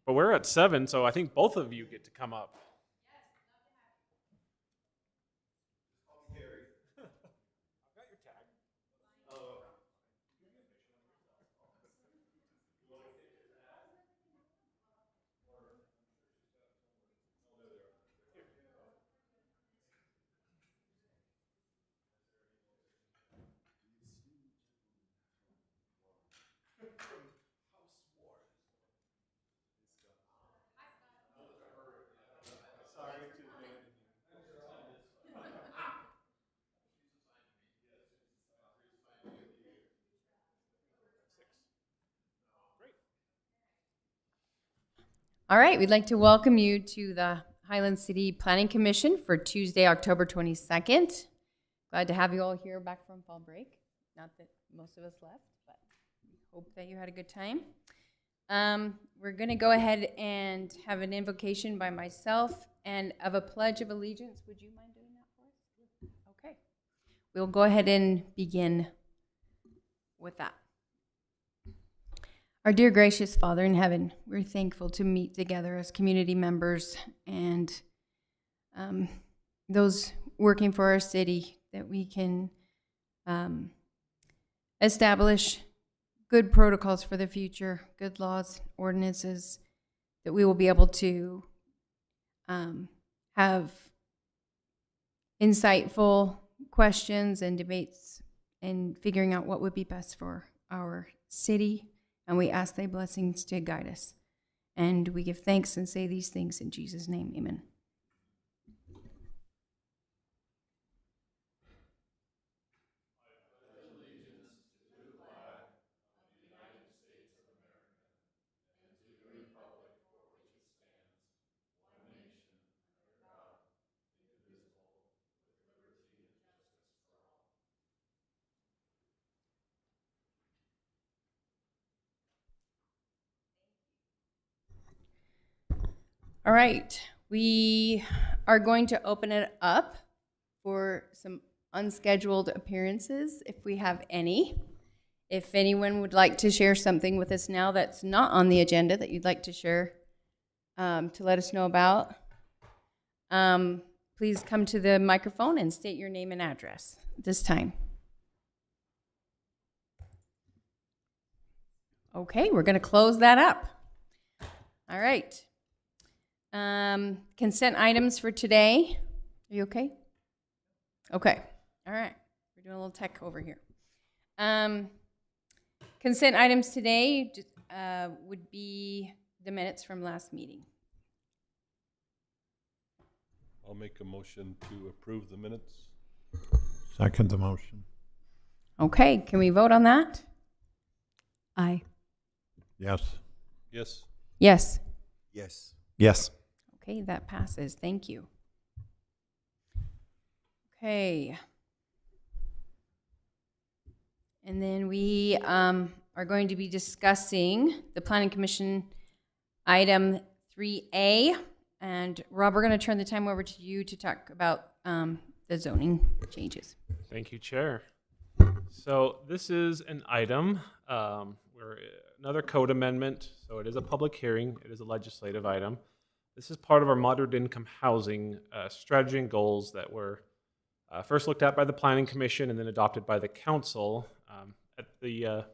But we're at 7, so I think both of you get to come up. All right, we'd like to welcome you to the Highland City Planning Commission for Tuesday, October 22nd. Glad to have you all here back from fall break. Not that most of us left, but hope that you had a good time. We're going to go ahead and have an invocation by myself and of a pledge of allegiance. Would you mind doing that for us? Okay. We'll go ahead and begin with that. Our dear gracious Father in heaven, we're thankful to meet together as community members and those working for our city, that we can establish good protocols for the future, good laws, ordinances, that we will be able to have insightful questions and debates and figuring out what would be best for our city. And we ask thy blessings to guide us. And we give thanks and say these things in Jesus' name. Amen. All right, we are going to open it up for some unscheduled appearances, if we have any. If anyone would like to share something with us now that's not on the agenda that you'd like to share, to let us know about, please come to the microphone and state your name and address this time. Okay, we're going to close that up. All right. Consent items for today. Are you okay? Okay. All right. We're doing a little tech over here. Consent items today would be the minutes from last meeting. I'll make a motion to approve the minutes. Second the motion. Okay. Can we vote on that? Aye. Yes. Yes. Yes. Yes. Yes. Okay, that passes. Thank you. Okay. And then we are going to be discussing the Planning Commission item 3A. And Rob, we're going to turn the time over to you to talk about the zoning changes. Thank you, Chair. So this is an item, where another code amendment. So it is a public hearing. It is a legislative item. This is part of our moderate income housing strategy and goals that were first looked at by the Planning Commission and then adopted by the Council at the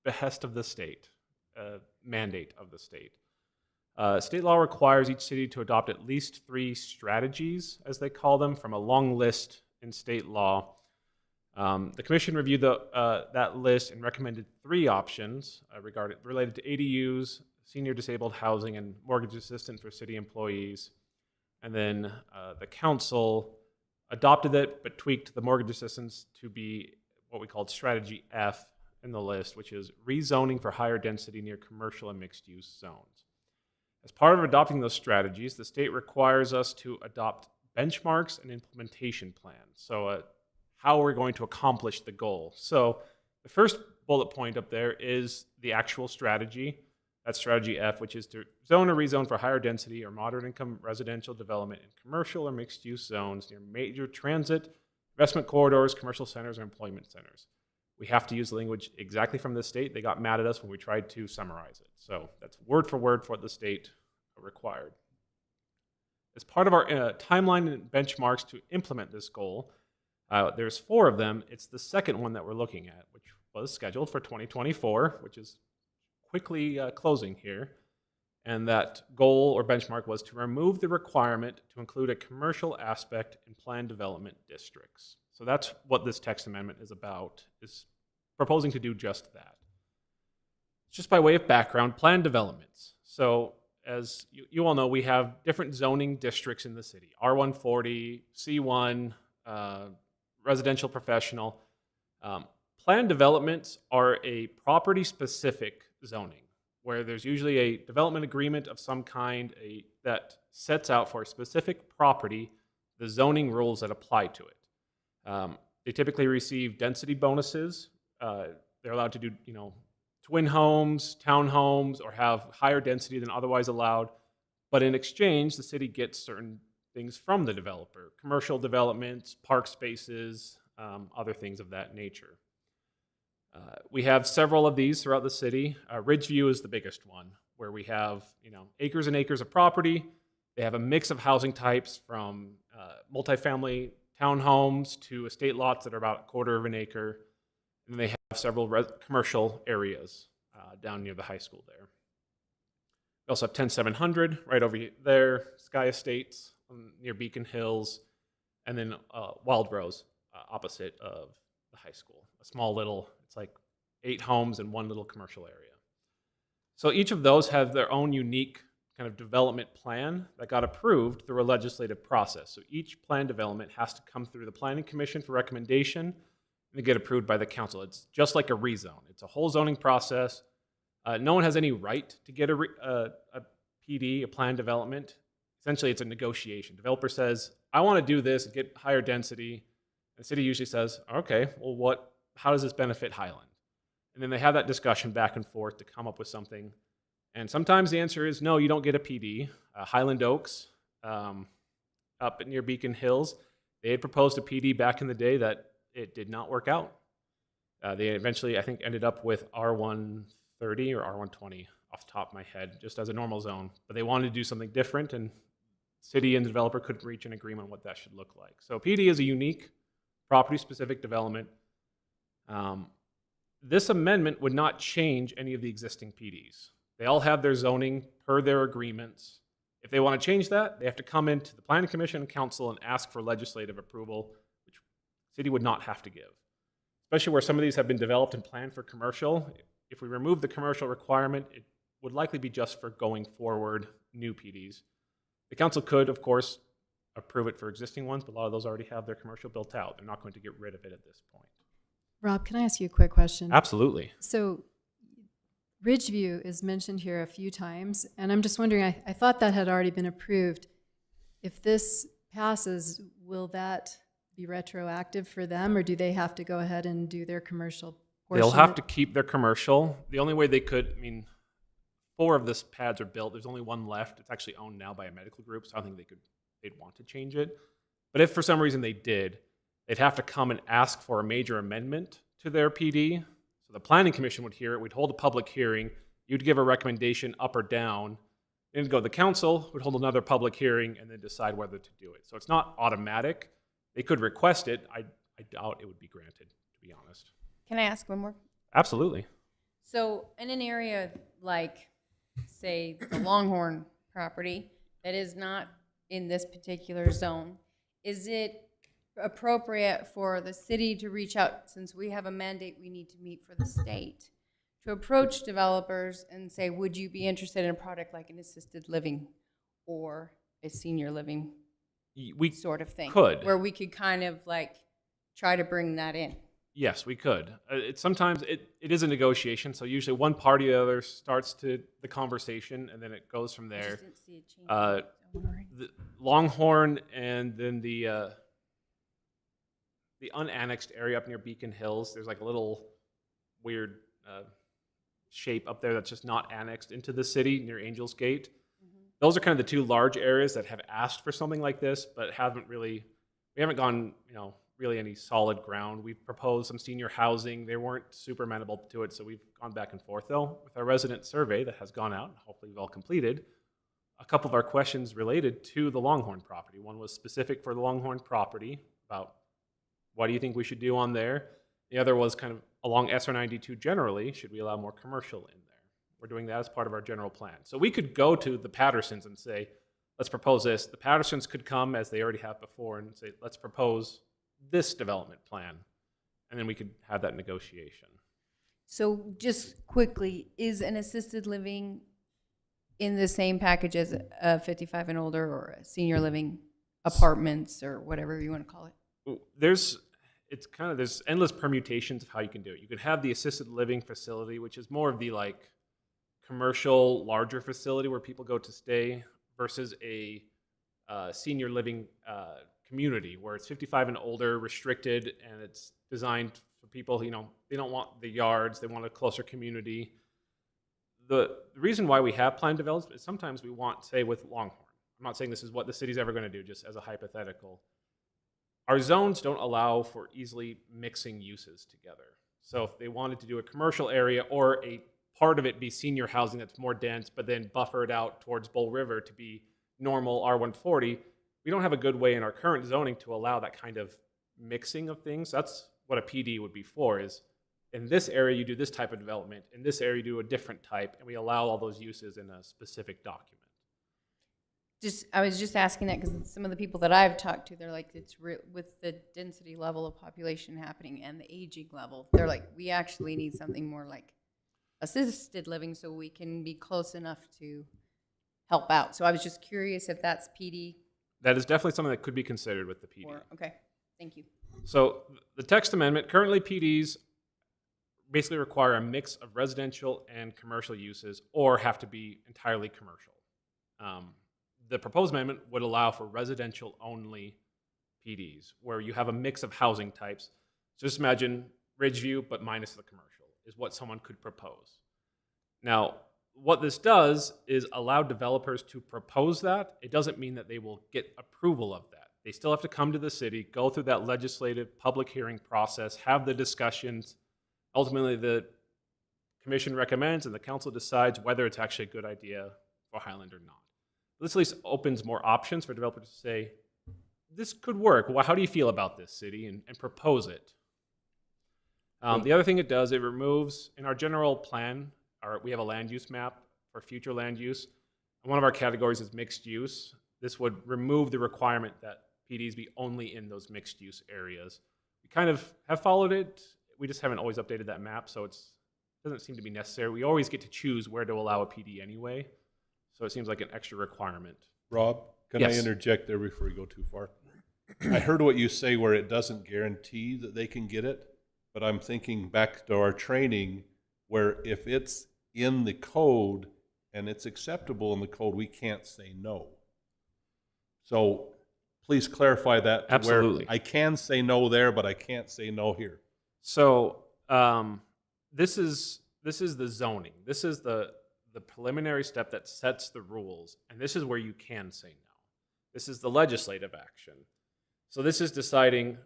behest of the state, mandate of the state. State law requires each city to adopt at least 3 strategies, as they call them, from a long list in state law. The Commission reviewed that list and recommended 3 options related to ADUs, senior disabled housing, and mortgage assistance for city employees. And then the Council adopted it, but tweaked the mortgage assistance to be what we called Strategy F in the list, which is rezoning for higher density near commercial and mixed-use zones. As part of adopting those strategies, the state requires us to adopt benchmarks and implementation plans. So how we're going to accomplish the goal. So the first bullet point up there is the actual strategy. That's Strategy F, which is to zone or rezone for higher density or moderate income residential development in commercial or mixed-use zones near major transit, investment corridors, commercial centers, or employment centers, We have to use the language exactly from the state. They got mad at us when we tried to summarize it. So that's word for what the state required. As part of our timeline and benchmarks to implement this goal, there's 4 of them. It's the second one that we're looking at, which was scheduled for 2024, which is quickly closing here. And that goal or benchmark was to remove the requirement to include a commercial aspect in planned development districts. So that's what this text amendment is about, is proposing to do just that. Just by way of background, planned developments. So as you all know, we have different zoning districts in the city, R140, C1, residential professional. Planned developments are a property-specific zoning, where there's usually a development agreement of some kind that sets out for a specific property the zoning rules that apply to it. They typically receive density bonuses. They're allowed to do, twin homes, townhomes, or have higher density than otherwise allowed. But in exchange, the city gets certain things from the developer: commercial developments, park spaces, other things of that nature. We have several of these throughout the city. Ridgeview is the biggest one, where we have acres and acres of property. They have a mix of housing types, from multifamily townhomes to estate lots that are about 1/4 of an acre. And they have several commercial areas down near the high school there. We also have 10700 right over there, Sky Estates near Beacon Hills, and then Wild Rose opposite of the high school. A small little, it's like 8 homes and 1 little commercial area. So each of those have their own unique kind of development plan that got approved through a legislative process. So each plan development has to come through the Planning Commission for recommendation and get approved by the council. It's just like a rezone. It's a whole zoning process. No one has any right to get a PD, a plan development. Essentially, it's a negotiation. Developer says, I want to do this and get higher density. The city usually says, okay, well, how does this benefit Highland? And then they have that discussion back and forth to come up with something. And sometimes the answer is, no, you don't get a PD. Highland Oaks, up near Beacon Hills, they had proposed a PD back in the day that it did not work out. They eventually, I think, ended up with R130 or R120 off the top of my head, just as a normal zone. But they wanted to do something different, and city and the developer couldn't reach an agreement on what that should look like. So PD is a unique property-specific development. This amendment would not change any of the existing PDs. They all have their zoning per their agreements. If they want to change that, they have to come into the Planning Commission and Council and ask for legislative approval, which the city would not have to give. Especially where some of these have been developed and planned for commercial. If we remove the commercial requirement, it would likely be just for going forward new PDs. The council could, of course, approve it for existing ones, but a lot of those already have their commercial built out. They're not going to get rid of it at this point. Rob, can I ask you a quick question? Absolutely. So Ridgeview is mentioned here a few times, and I'm just wondering, I thought that had already been approved. If this passes, will that be retroactive for them, or do they have to go ahead and do their commercial portion? They'll have to keep their commercial. The only way they could, 4 of this pads are built. There's only 1 left. It's actually owned now by a medical group, so I don't think they'd want to change it. But if for some reason they did, they'd have to come and ask for a major amendment to their PD. So the Planning Commission would hear it. We'd hold a public hearing. You'd give a recommendation up or down. Then it'd go to the council, would hold another public hearing, and then decide whether to do it. So it's not automatic. They could request it. I doubt it would be granted, to be honest. Can I ask one more? Absolutely. So in an area like, say, the Longhorn property that is not in this particular zone, is it appropriate for the city to reach out, since we have a mandate we need to meet for the state, to approach developers and say, would you be interested in a product like an assisted living or a senior living We sort of thing? could. Where we could kind of like try to bring that in. Yes, we could. Sometimes it is a negotiation, so usually one party or the other starts the conversation, and then it goes from I there. just didn't see it change. The Longhorn and then the unannexed area up near Beacon Hills, there's like a little weird shape up there that's just not annexed into the city near Angels Gate. Those are kind of the 2 large areas that have asked for something like this, but we haven't gone, really any solid ground. We've proposed some senior housing. They weren't super amenable to it, so we've gone back and forth. Though, with our resident survey that has gone out, and hopefully we've all completed, a couple of our questions related to the Longhorn property. One was specific for the Longhorn property about what do you think we should do on there? The other was kind of along SR 92 generally, should we allow more commercial in there? We're doing that as part of our general plan. So we could go to the Pattersons and say, let's propose this. The Pattersons could come, as they already have before, and say, let's propose this development plan. And then we could have that negotiation. So just quickly, is an assisted living in the same package as a 55 and older or a senior living apartments or whatever you want to call it? There's endless permutations of how you can do it. You could have the assisted living facility, which is more of the like commercial, larger facility where people go to stay, versus a senior living community where it's 55 and older, restricted, and it's designed for people, you know, they don't want the yards, they want a closer community. The reason why we have planned development is sometimes we want, say, with Longhorn. I'm not saying this is what the city's ever going to do, just as a hypothetical. Our zones don't allow for easily mixing uses together. So if they wanted to do a commercial area or a part of it be senior housing that's more dense, but then buffered out towards Bull River to be normal R140, we don't have a good way in our current zoning to allow that kind of mixing of things. That's what a PD would be for, is in this area you do this type of development, in this area you do a different type, and we allow all those uses in a specific document. I was just asking that because some of the people that I've talked to, they're like, with the density level of population happening and the aging level, they're like, we actually need something more like assisted living so we can be close enough to help out. So I was just curious if that's PD. That is definitely something that could be considered with the PD. Okay, thank you. So the text amendment, currently PDs basically require a mix of residential and commercial uses or have to be entirely commercial. The proposed amendment would allow for residential only PDs where you have a mix of housing types. So just imagine Ridgeview, but minus the commercial, is what someone could propose. Now, what this does is allow developers to propose that. It doesn't mean that they will get approval of that. They still have to come to the city, go through that legislative public hearing process, have the discussions. Ultimately, the commission recommends and the council decides whether it's actually a good idea for Highland or not. This at least opens more options for developers to say, this could work. Well, how do you feel about this, city? And propose it. The other thing it does, it removes, in our general plan, we have a land use map for future land use. And one of our categories is mixed use. This would remove the requirement that PDs be only in those mixed use areas. We kind of have followed it. We just haven't always updated that map, so it doesn't seem to be necessary. We always get to choose where to allow a PD anyway. So it seems like an extra requirement. Rob, can Yes. I interject there before you go too far? I heard what you say where it doesn't guarantee that they can get it, but I'm thinking back to our training where if it's in the code and it's acceptable in the code, we can't say no. So please clarify that to Absolutely. where I can say no there, but I can't say no here. So this is the zoning. This is the preliminary step that sets the rules, and this is where you can say no. This is the legislative action. So this is deciding,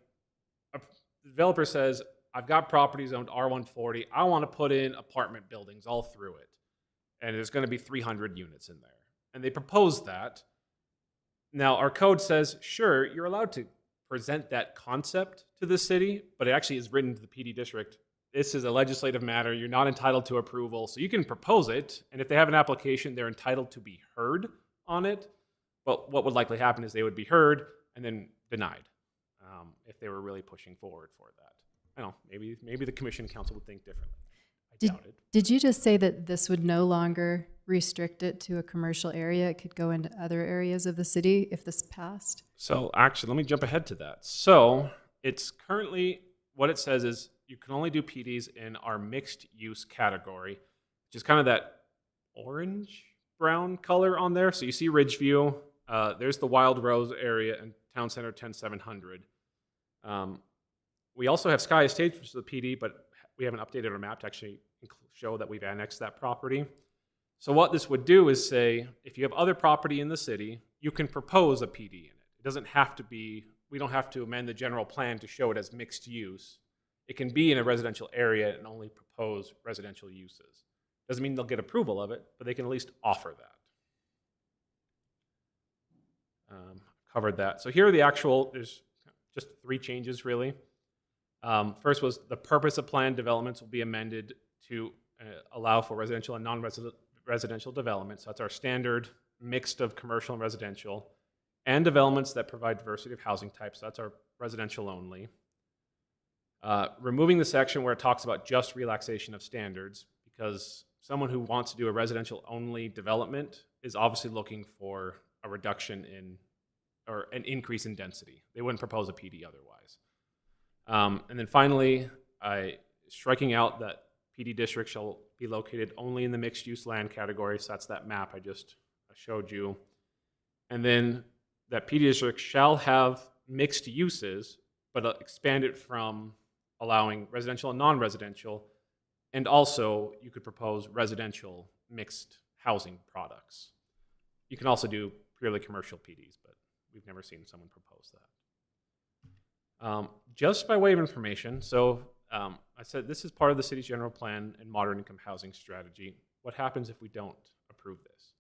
the developer says, I've got property zoned R140, I want to put in apartment buildings all through it, and there's going to be 300 units in there. And they propose that. Now, our code says, sure, you're allowed to present that concept to the city, but it actually is written to the PD district. This is a legislative matter. You're not entitled to approval. So you can propose it, and if they have an application, they're entitled to be heard on it. But what would likely happen is they would be heard and then denied if they were really pushing forward for that. I don't know, maybe the commission council would think differently. I doubt it. Did you just say that this would no longer restrict it to a commercial area? It could go into other areas of the city if this passed? So actually, let me jump ahead to that. So it's currently, what it says is you can only do PDs in our mixed use category, which is kind of that orange-brown color on there. So you see Ridgeview, there's the Wild Rose area and Town Center 10700. We also have Sky Estates, which is the PD, but we haven't updated our map to actually show that we've annexed that property. So what this would do is say, if you have other property in the city, you can propose a PD in it. It doesn't have to be, we don't have to amend the general plan to show it as mixed use. It can be in a residential area and only propose residential uses. Doesn't mean they'll get approval of it, but they can at least offer that. Covered that. So here are the actual, there's just 3 changes really. First was the purpose of planned developments will be amended to allow for residential and non-residential development. So that's our standard mixed of commercial and residential, and developments that provide diversity of housing types. So that's our residential only. Removing the section where it talks about just relaxation of standards, because someone who wants to do a residential only development is obviously looking for a reduction in, or an increase in density. They wouldn't propose a PD otherwise. And then finally, striking out that PD districts shall be located only in the mixed use land category. So that's that map I just showed you. And then that PD district shall have mixed uses, but expand it from allowing residential and non-residential. And also you could propose residential mixed housing products. You can also do purely commercial PDs, but we've never seen someone propose that. Just by way of information, so I said this is part of the city's general plan and moderate income housing strategy. What happens if we don't approve this?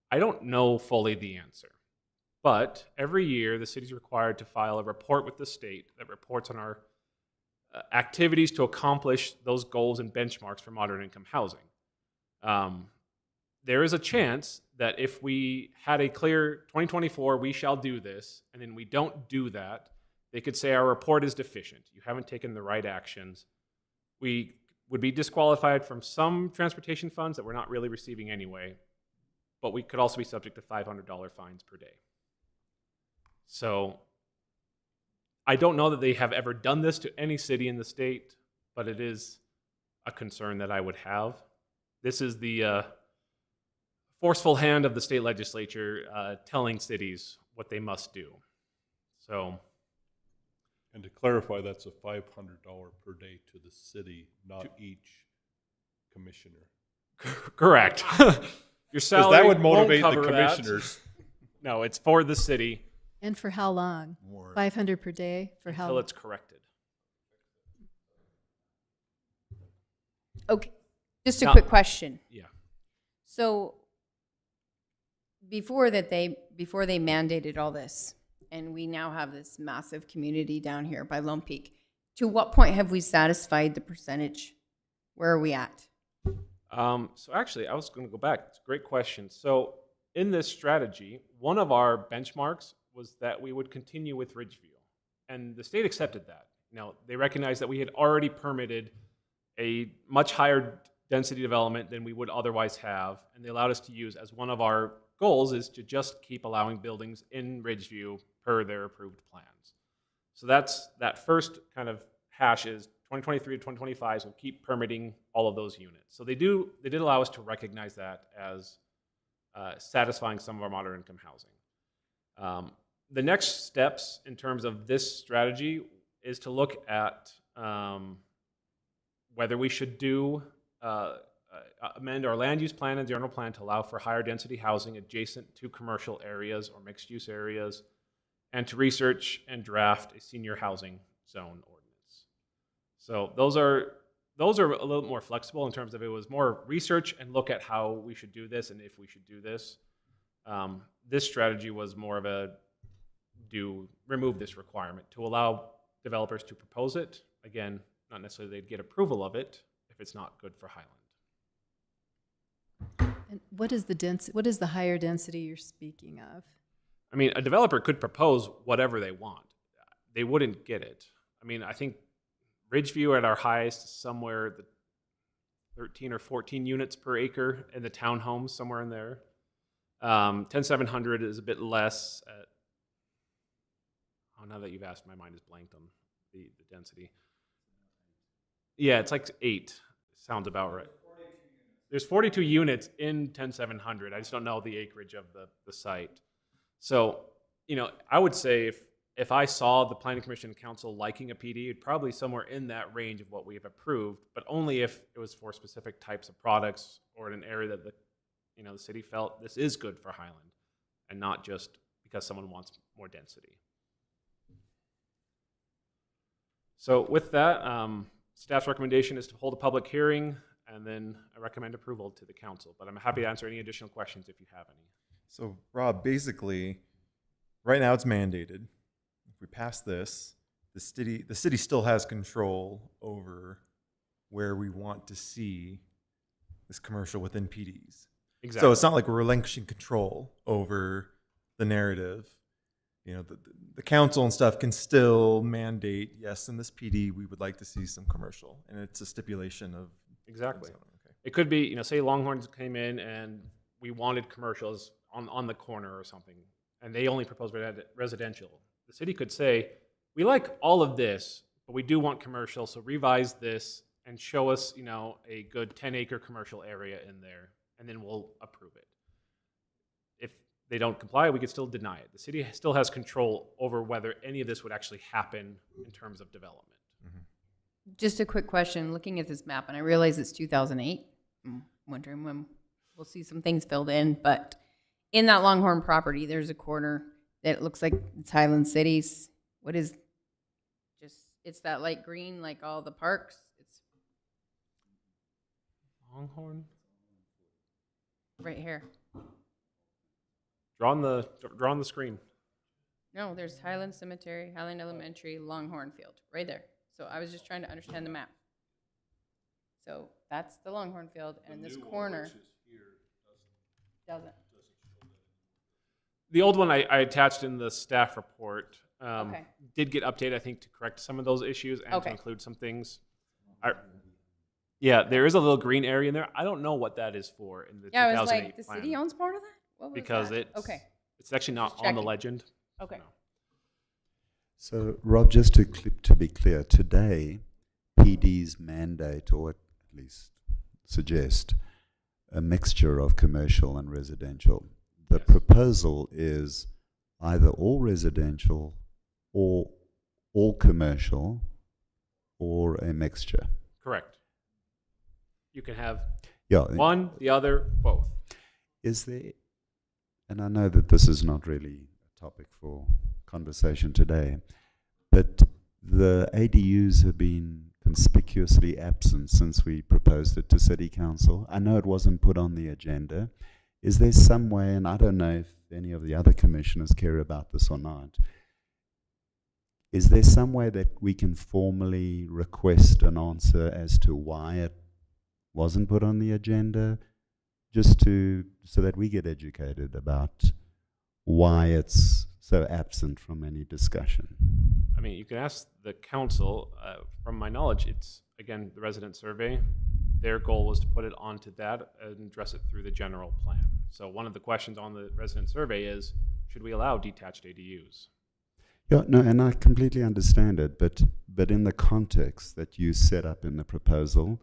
I don't know fully the answer, but every year the city is required to file a report with the state that reports on our activities to accomplish those goals and benchmarks for moderate income housing. There is a chance that if we had a clear 2024, we shall do this, and then we don't do that, they could say our report is deficient. You haven't taken the right actions. We would be disqualified from some transportation funds that we're not really receiving anyway, but we could also be subject to $500 fines per day. So I don't know that they have ever done this to any city in the state, but it is a concern that I would have. This is the forceful hand of the state legislature telling cities what they must do. So, And to clarify, that's a $500 per day to the city, not each commissioner. correct. Your Because salary that would won't motivate the cover that. commissioners. No, it's for the city And for how long? More. 500 per day for how until long? it's corrected. Okay, just a Now- quick question. Yeah. So before they mandated all this, and we now have this massive community down here by Lone Peak, to what point have we satisfied the percentage? Where are we at? So actually, I was going to go back. It's a great question. So in this strategy, one of our benchmarks was that we would continue with Ridgeview, and the state accepted that. Now, they recognized that we had already permitted a much higher density development than we would otherwise have, and they allowed us to use as one of our goals is to just keep allowing buildings in Ridgeview per their approved plans. So that's that first kind of hash is 2023 to 2025, so we'll keep permitting all of those units. So they did allow us to recognize that as satisfying some of our moderate income housing. The next steps in terms of this strategy is to look at whether we should amend our land use plan and general plan to allow for higher density housing adjacent to commercial areas or mixed use areas, and to research and draft a senior housing zone ordinance. So those are a little more flexible in terms of it was more research and look at how we should do this and if we should do this. This strategy was more of a remove this requirement to allow developers to propose it. Again, not necessarily they'd get approval of it if it's not good for Highland. And what is the higher density you're speaking of? I mean, a developer could propose whatever they want. They wouldn't get it. I mean, I think Ridgeview at our highest is somewhere 13 or 14 units per acre in the townhomes, somewhere in there. 10700 is a bit less. Now that you've asked, my mind is blanked on the density. Yeah, it's like 8. Sounds about right. There's 42 units in 10700. I just don't know the acreage of the site. So, I would say if I saw the Planning Commission and Council liking a PD, it'd probably somewhere in that range of what we have approved, but only if it was for specific types of products or in an area that the city felt this is good for Highland, and not just because someone wants more density. So with that, staff's recommendation is to hold a public hearing, and then I recommend approval to the council. But I'm happy to answer any additional questions if you have any. So, Rob, basically, right now it's mandated. If we pass this, the city still has control over where we want to see this commercial within PDs. Exactly. So it's not like we're relinquishing control over the narrative. You know, the council and stuff can still mandate, yes, in this PD, we would like to see some commercial. And it's a stipulation of. Exactly. Okay. It could be, say Longhorns came in and we wanted commercials on the corner or something, and they only proposed residential. The city could say, we like all of this, but we do want commercial, so revise this and show us, a good 10-acre commercial area in there, and then we'll approve it. If they don't comply, we could still deny it. The city still has control over whether any of this would actually happen in terms of development. Just a quick question, looking at this map, and I realize it's 2008. I'm wondering when we'll see some things filled in, but in that Longhorn property, there's a corner that looks like it's Highland Cities. What is it's that light green, like all the parks? It's Longhorn? right here. Draw on the screen. No, there's Highland Cemetery, Highland Elementary, Longhorn Field, right there. So I was just trying to understand the map. So that's the Longhorn Field, and this corner doesn't. The old one I attached in the staff report Okay. did get updated, I think, to correct some of those issues and to Okay. include some things. Yeah, there is a little green area in there. I don't know what that is for in the Yeah, I 2008 was like, the plan. city owns part of that? What was Because that? Okay, it's actually not Just on the checking. legend. okay. No. So, Rob, just to be clear, today, PD's mandate, or at least suggest, a mixture of commercial and residential. The Yes. proposal is either all residential or all commercial or a mixture. Correct. You can have Yeah. one, the other, both. Is there, and I know that this is not really a topic for conversation today, but the ADUs have been conspicuously absent since we proposed it to City Council. I know it wasn't put on the agenda. Is there some way, and I don't know if any of the other commissioners care about this or not, is there some way that we can formally request an answer as to why it wasn't put on the agenda? Just so that we get educated about why it's so absent from any discussion. I mean, you can ask the council. From my knowledge, it's, again, the resident survey. Their goal was to put it onto that and address it through the general plan. So one of the questions on the resident survey is, should we allow detached ADUs? Yeah, no, and I completely understand it, but in the context that you set up in the proposal,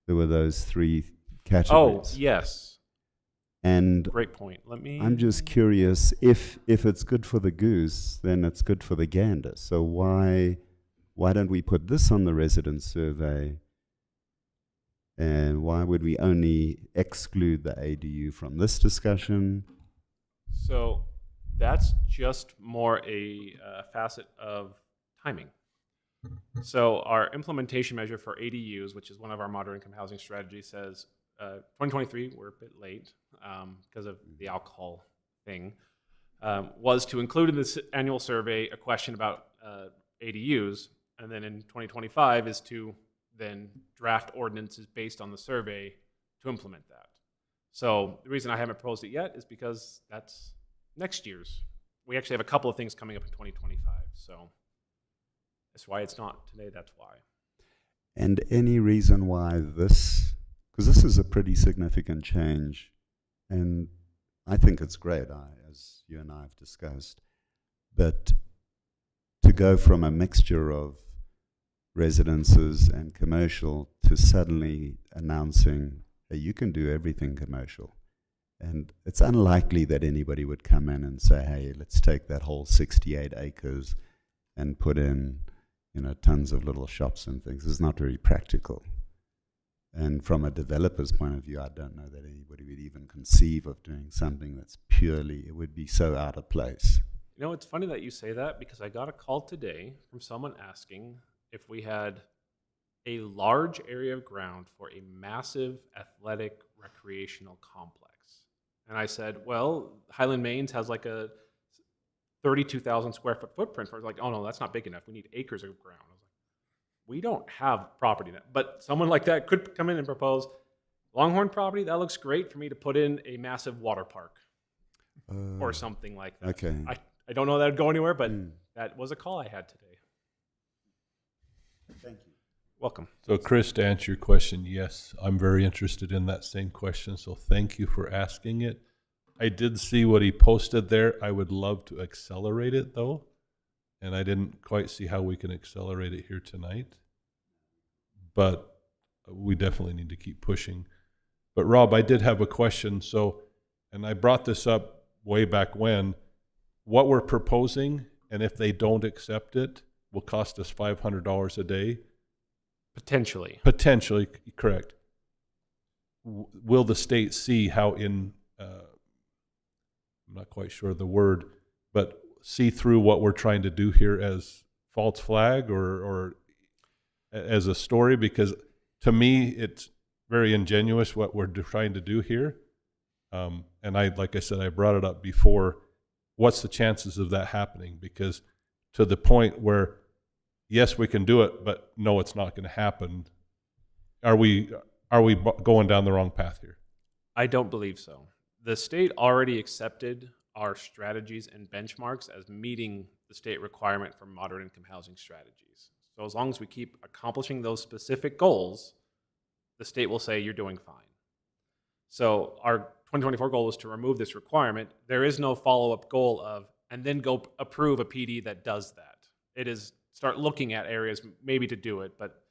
there were those three Oh, categories. yes. And Great point. Let me... I'm just curious, if it's good for the goose, then it's good for the gander. So why don't we put this on the resident survey? And why would we only exclude the ADU from this discussion? So that's just more a facet of timing. So our implementation measure for ADUs, which is one of our moderate income housing strategies, says 2023, we're a bit late because of the alcohol thing, was to include in this annual survey a question about ADUs, and then in 2025 is to then draft ordinances based on the survey to implement that. So the reason I haven't proposed it yet is because that's next year's. We actually have a couple of things coming up in 2025, so that's why it's not today, that's why. And any reason why this, because this is a pretty significant change, and I think it's great, as you and I have discussed, but to go from a mixture of residences and commercial to suddenly announcing that you can do everything commercial. And it's unlikely that anybody would come in and say, hey, let's take that whole 68 acres and put in, tons of little shops and things. It's not very practical. And from a developer's point of view, I don't know that anybody would even conceive of doing something that's purely, it would be so out of place. It's funny that you say that because I got a call today from someone asking if we had a large area of ground for a massive athletic recreational complex. And I said, well, Highland Mains has like a 32,000 square foot footprint. I was like, oh no, that's not big enough. We need acres of ground. I was like, we don't have property net. But someone like that could come in and propose, Longhorn property, that looks great for me to put in a massive water park or something like that. Okay. I don't know that would go anywhere, but that was a call I had today. Thank you. Welcome. So Chris, to answer your question, yes, I'm very interested in that same question. So thank you for asking it. I did see what he posted there. I would love to accelerate it though. And I didn't quite see how we can accelerate it here tonight. But we definitely need to keep pushing. But Rob, I did have a question. So, and I brought this up way back when, what we're proposing, and if they don't accept it, will cost us $500 a day. Potentially. Potentially, correct. Will the state see how I'm not quite sure of the word, but see through what we're trying to do here as false flag or as a story? Because to me, it's very ingenuous what we're trying to do here. And like I said, I brought it up before. What's the chances of that happening? Because to the point where, yes, we can do it, but no, it's not going to happen. Are we going down the wrong path here? I don't believe so. The state already accepted our strategies and benchmarks as meeting the state requirement for moderate income housing strategies. So as long as we keep accomplishing those specific goals, the state will say you're doing fine. So our 2024 goal is to remove this requirement. There is no follow-up goal of, and then go approve a PD that does that. It is start looking at areas maybe to do it, but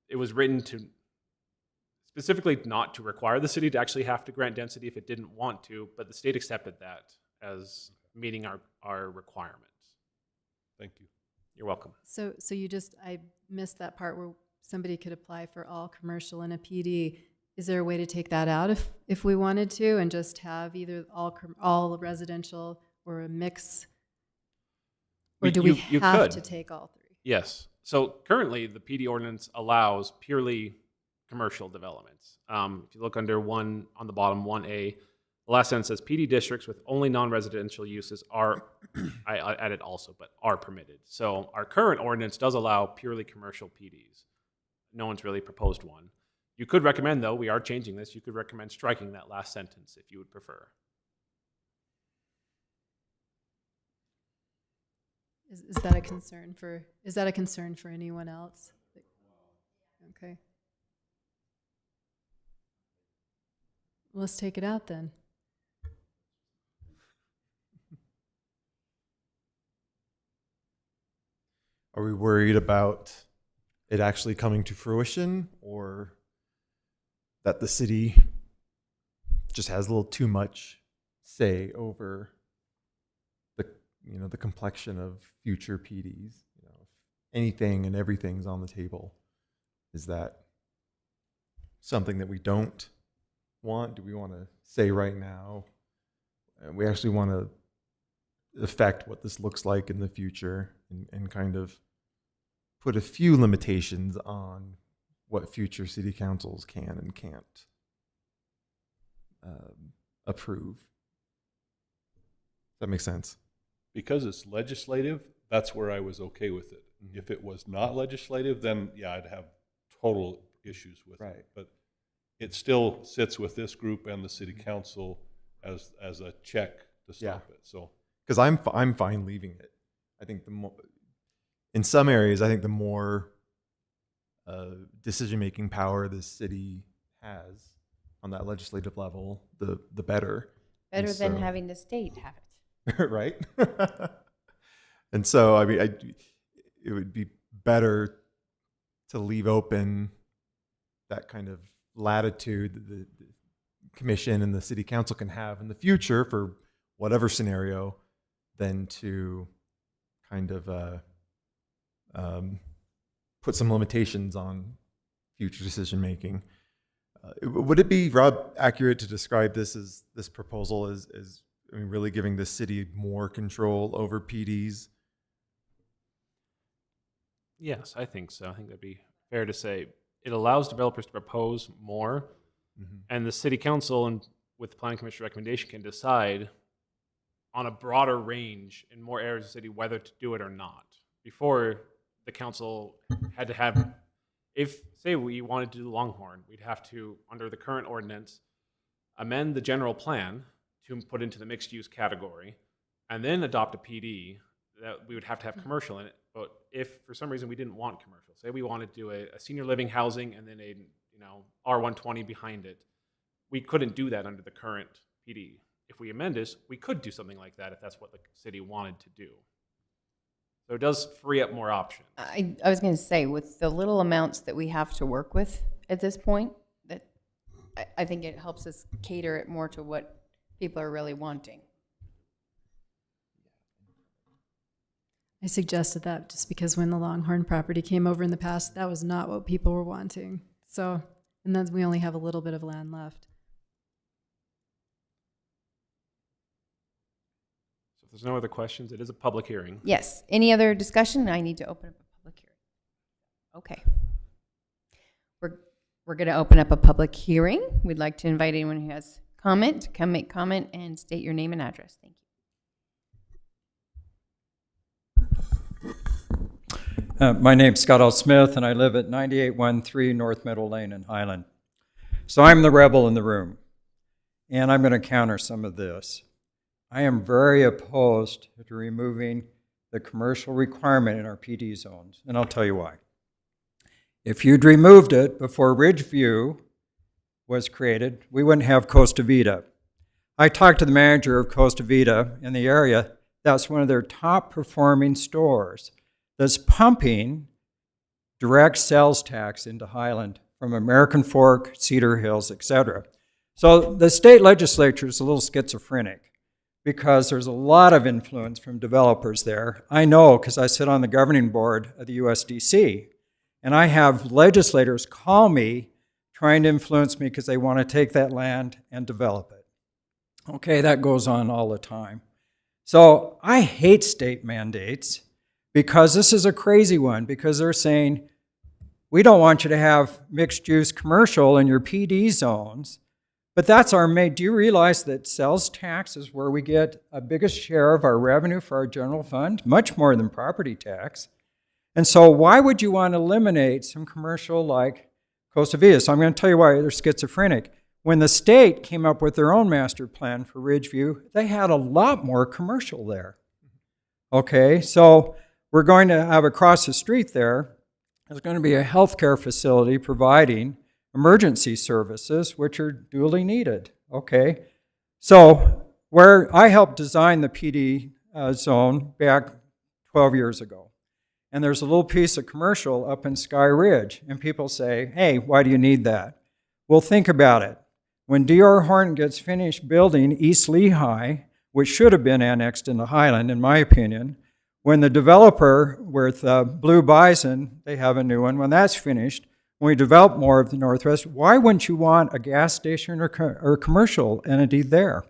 it was written to specifically not to require the city to actually have to grant density if it didn't want to, but the state accepted that as meeting our requirements. Thank you. You're welcome. So I missed that part where somebody could apply for all commercial in a PD. Is there a way to take that out if we wanted to and just have either all residential or a mix? Or do we have to take all three? Yes. So currently the PD ordinance allows purely commercial developments. If you look under one on the bottom, 1A, the last sentence says PD districts with only non-residential uses are, I added also, but are permitted. So our current ordinance does allow purely commercial PDs. No one's really proposed one. You could recommend, though, we are changing this, you could recommend striking that last sentence if you would prefer. Is that a concern for anyone else? Okay. Let's take it out then. Are we worried about it actually coming to fruition, or that the city just has a little too much say over the complexion of future PDs? If anything and everything's on the table, is that something that we don't want? Do we want to say right now, we actually want to affect what this looks like in the future and kind of put a few limitations on what future city councils can and can't approve? Does that make sense? Because it's legislative, that's where I was okay with it. Mm-hmm. If it was not legislative, then yeah, I'd have total issues with it. But it still sits with this group and the city council as a check to stop it. So, because I'm fine leaving it. I think in some areas, I think the more decision-making power the city has on that legislative level, the better. Better than having the state have it. Right? And so, I mean, it would be better to leave open that kind of latitude that the commission and the city council can have in the future for whatever scenario than to kind of put some limitations on future decision making. Would it be, Rob, accurate to describe this proposal as really giving the city more control over PDs? Yes, I think so. I think that'd be fair to say. It allows developers to propose more, and the city council, and with the planning commission recommendation, can decide on a broader range in more areas of the city whether to do it or not. Before, the council had to have, if, say we wanted to do Longhorn, we'd have to, under the current ordinance, amend the general plan to put into the mixed-use category, and then adopt a PD that we would have to have commercial in it. But if for some reason we didn't want commercial, say we wanted to do a senior living housing and then a R120 behind it, we couldn't do that under the current PD. If we amend this, we could do something like that if that's what the city wanted to do. So it does free up more options. I was going to say, with the little amounts that we have to work with at this point, that I think it helps us cater it more to what people are really wanting. I suggested that just because when the Longhorn property came over in the past, that was not what people were wanting. So, and then we only have a little bit of land left. So if there's no other questions, it is a public hearing. Yes. Any other discussion? I need to open up a public hearing. Okay. We're going to open up a public hearing. We'd like to invite anyone who has comment to come make comment and state your name and address. Thank you. My name's Scott L. Smith, and I live at 9813 North Meadow Lane in Highland. So I'm the rebel in the room, and I'm going to counter some of this. I am very opposed to removing the commercial requirement in our PD zones, and I'll tell you why. If you'd removed it before Ridgeview was created, we wouldn't have Costa Vida. I talked to the manager of Costa Vida in the area. That's one of their top performing stores that's pumping direct sales tax into Highland from American Fork, Cedar Hills, etc. So the state legislature is a little schizophrenic because there's a lot of influence from developers there. I know because I sit on the governing board of the USDC, and I have legislators call me trying to influence me because they want to take that land and develop it. Okay, that goes on all the time. So I hate state mandates because this is a crazy one, because they're saying, we don't want you to have mixed-use commercial in your PD zones, but that's our main. Do you realize that sales tax is where we get a biggest share of our revenue for our general fund, much more than property tax? And so why would you want to eliminate some commercial like Costa Vida? So I'm going to tell you why they're schizophrenic. When the state came up with their own master plan for Ridgeview, they had a lot more commercial there. Okay, so we're going to have across the street there's going to be a healthcare facility providing emergency services, which are duly needed. Okay, so where I helped design the PD zone back 12 years ago, and there's a little piece of commercial up in Sky Ridge, and people say, hey, why do you need that? Well, think about it. When D.R. Horton gets finished building East Lehigh, which should have been annexed into Highland, in my opinion, when the developer with Blue Bison, they have a new one, when that's finished, when we develop more of the Northwest, why wouldn't you want a gas station or commercial entity there?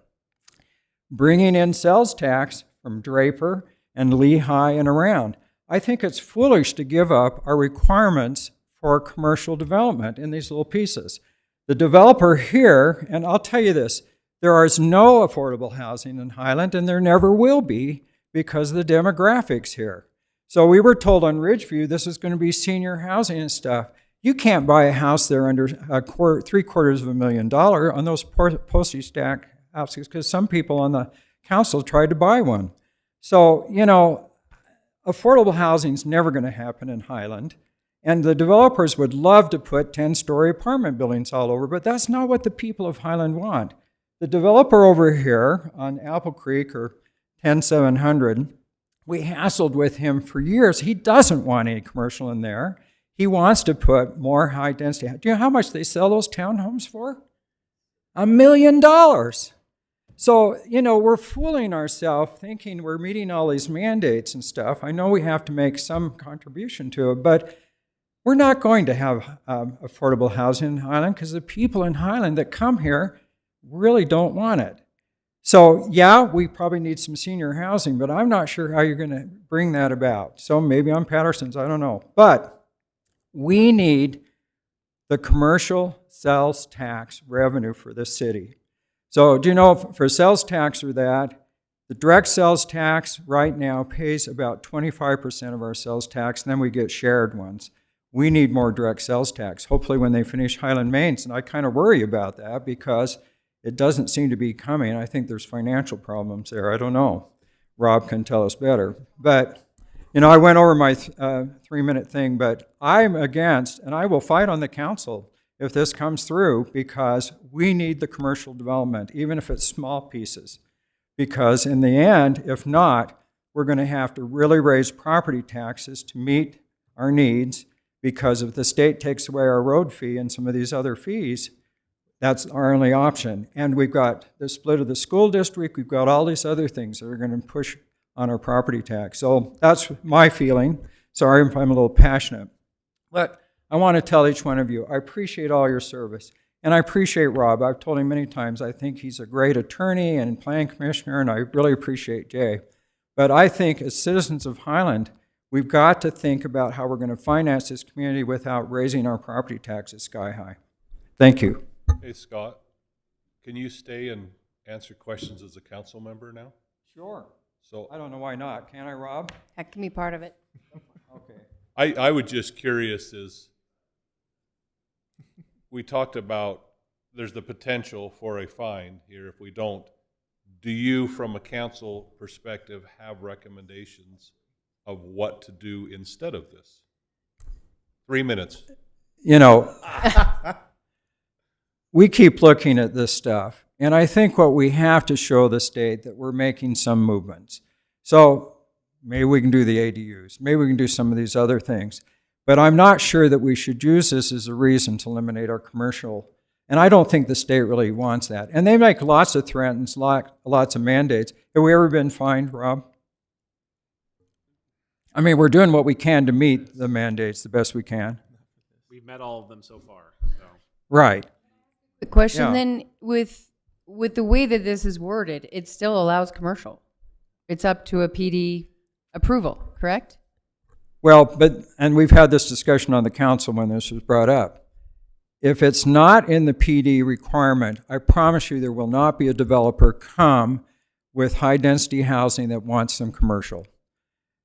Bringing in sales tax from Draper and Lehigh and around. I think it's foolish to give up our requirements for commercial development in these little pieces. The developer here, and I'll tell you this, there is no affordable housing in Highland, and there never will be because of the demographics here. So we were told on Ridgeview this is going to be senior housing and stuff. You can't buy a house there under $750,000 on those postage stack houses because some people on the council tried to buy one. So, you know, affordable housing is never going to happen in Highland. And the developers would love to put 10-story apartment buildings all over, but that's not what the people of Highland want. The developer over here on Apple Creek or 10700, we hassled with him for years. He doesn't want any commercial in there. He wants to put more high density. Do you know how much they sell those townhomes for? $1 million. So, you know, we're fooling ourselves thinking we're meeting all these mandates and stuff. I know we have to make some contribution to it, but we're not going to have affordable housing in Highland because the people in Highland that come here really don't want it. So, yeah, we probably need some senior housing, but I'm not sure how you're going to bring that about. So maybe on Patterson's, I don't know. But we need the commercial sales tax revenue for this city. So do you know, for sales tax or that, the direct sales tax right now pays about 25% of our sales tax, and then we get shared ones. We need more direct sales tax, hopefully when they finish Highland Mains. And I kind of worry about that because it doesn't seem to be coming. I think there's financial problems there. I don't know. Rob can tell us better. But, you know, I went over my 3-minute thing, but I'm against, and I will fight on the council if this comes through, because we need the commercial development, even if it's small pieces. Because in the end, if not, we're going to have to really raise property taxes to meet our needs, because if the state takes away our road fee and some of these other fees, that's our only option. And we've got the split of the school district, we've got all these other things that are going to push on our property tax. So that's my feeling. Sorry if I'm a little passionate. But I want to tell each one of you, I appreciate all your service. And I appreciate Rob. I've told him many times, I think he's a great attorney and planning commissioner, and I really appreciate Jay. But I think as citizens of Highland, we've got to think about how we're going to finance this community without raising our property taxes sky high. Thank you. Hey, Scott, can you stay and answer questions as a council member now? Sure. So I don't know why not. Can I, Rob? That can be part of it. Okay. I would just curious is, we talked about there's the potential for a fine here if we don't. Do you, from a council perspective, have recommendations of what to do instead of this? 3 minutes. You know, we keep looking at this stuff, and I think what we have to show the state that we're making some movements. So maybe we can do the ADUs, maybe we can do some of these other things, but I'm not sure that we should use this as a reason to eliminate our commercial. And I don't think the state really wants that. And they make lots of threats, lots of mandates. Have we ever been fined, Rob? I mean, we're doing what we can to meet the mandates the best we can. We've met all of them so far. So. Right. The question Yeah. then, with the way that this is worded, it still allows commercial. It's up to a PD approval, correct? Well, and we've had this discussion on the council when this was brought up. If it's not in the PD requirement, I promise you there will not be a developer come with high-density housing that wants some commercial.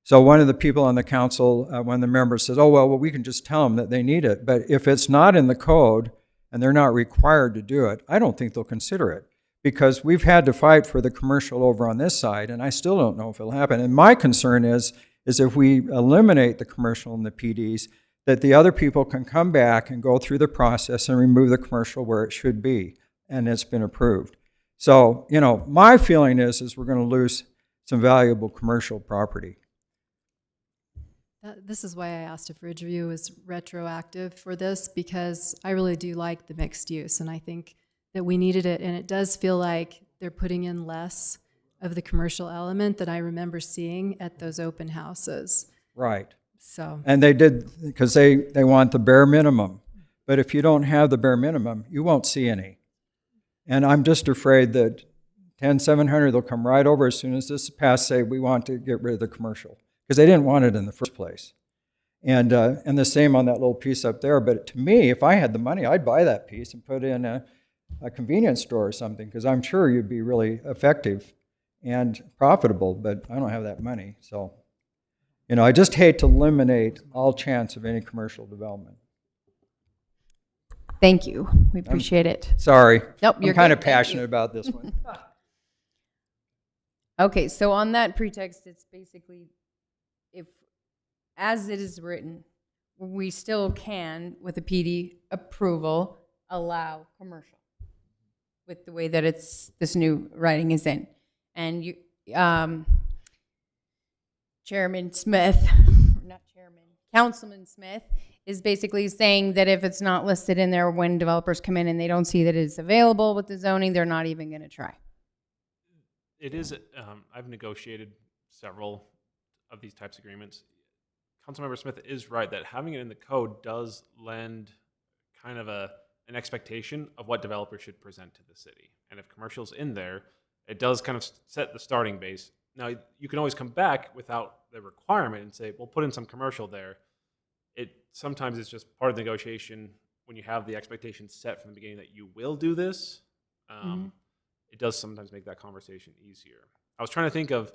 So one of the people on the council, one of the members says, oh, well, we can just tell them that they need it. But if it's not in the code and they're not required to do it, I don't think they'll consider it. Because we've had to fight for the commercial over on this side, and I still don't know if it'll happen. And my concern is if we eliminate the commercial in the PDs, that the other people can come back and go through the process and remove the commercial where it should be, and it's been approved. So, you know, my feeling is we're going to lose some valuable commercial property. This is why I asked if Ridgeview is retroactive for this, because I really do like the mixed use, and I think that we needed it, and it does feel like they're putting in less of the commercial element that I remember seeing at those open houses. Right. So. And they did, because they want the bare minimum. But if you don't have the bare minimum, you won't see any. And I'm just afraid that 10700, they'll come right over as soon as this is passed, say, we want to get rid of the commercial. Because they didn't want it in the first place. And the same on that little piece up there. But to me, if I had the money, I'd buy that piece and put it in a convenience store or something, because I'm sure you'd be really effective and profitable, but I don't have that money. So, you know, I just hate to eliminate all chance of any commercial development. Thank you. We appreciate it. Sorry. Nope, you're I'm kind good. of Thank passionate you. about this one. Okay, so on that pretext, it's basically, if, as it is written, we still can, with a PD approval, allow commercial with the way that this new writing is in. And you, Chairman Smith, not Chairman, Councilman Smith is basically saying that if it's not listed in there when developers come in and they don't see that it's available with the zoning, they're not even going to try. It is, I've negotiated several of these types of agreements. Councilmember Smith is right that having it in the code does lend kind of an expectation of what developers should present to the city. And if commercial's in there, It does kind of set the starting base. Now, you can always come back without the requirement and say, we'll put in some commercial there. Sometimes it's just part of the negotiation when you have the expectation set from the beginning that you will do this. It does sometimes make that conversation easier. I was trying to think of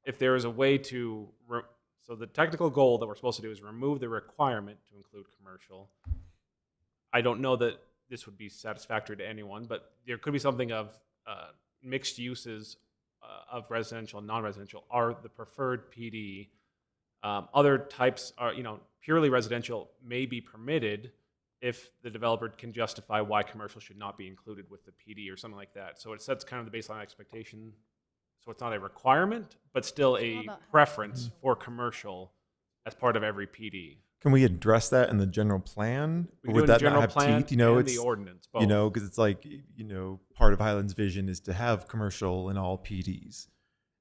if there is a way to, so the technical goal that we're supposed to do is remove the requirement to include commercial. I don't know that this would be satisfactory to anyone, but there could be something of mixed uses of residential and non-residential are the preferred PD. Other types are, purely residential may be permitted if the developer can justify why commercial should not be included with the PD or something like that. So it sets kind of the baseline expectation. So it's not a requirement, but still a preference for commercial as part of every PD. Can we address that in the general plan? We Or can do it would in the that general not have plan teeth? and It's the ordinance, because it's like, part of Highland's vision is to have commercial in all PDs.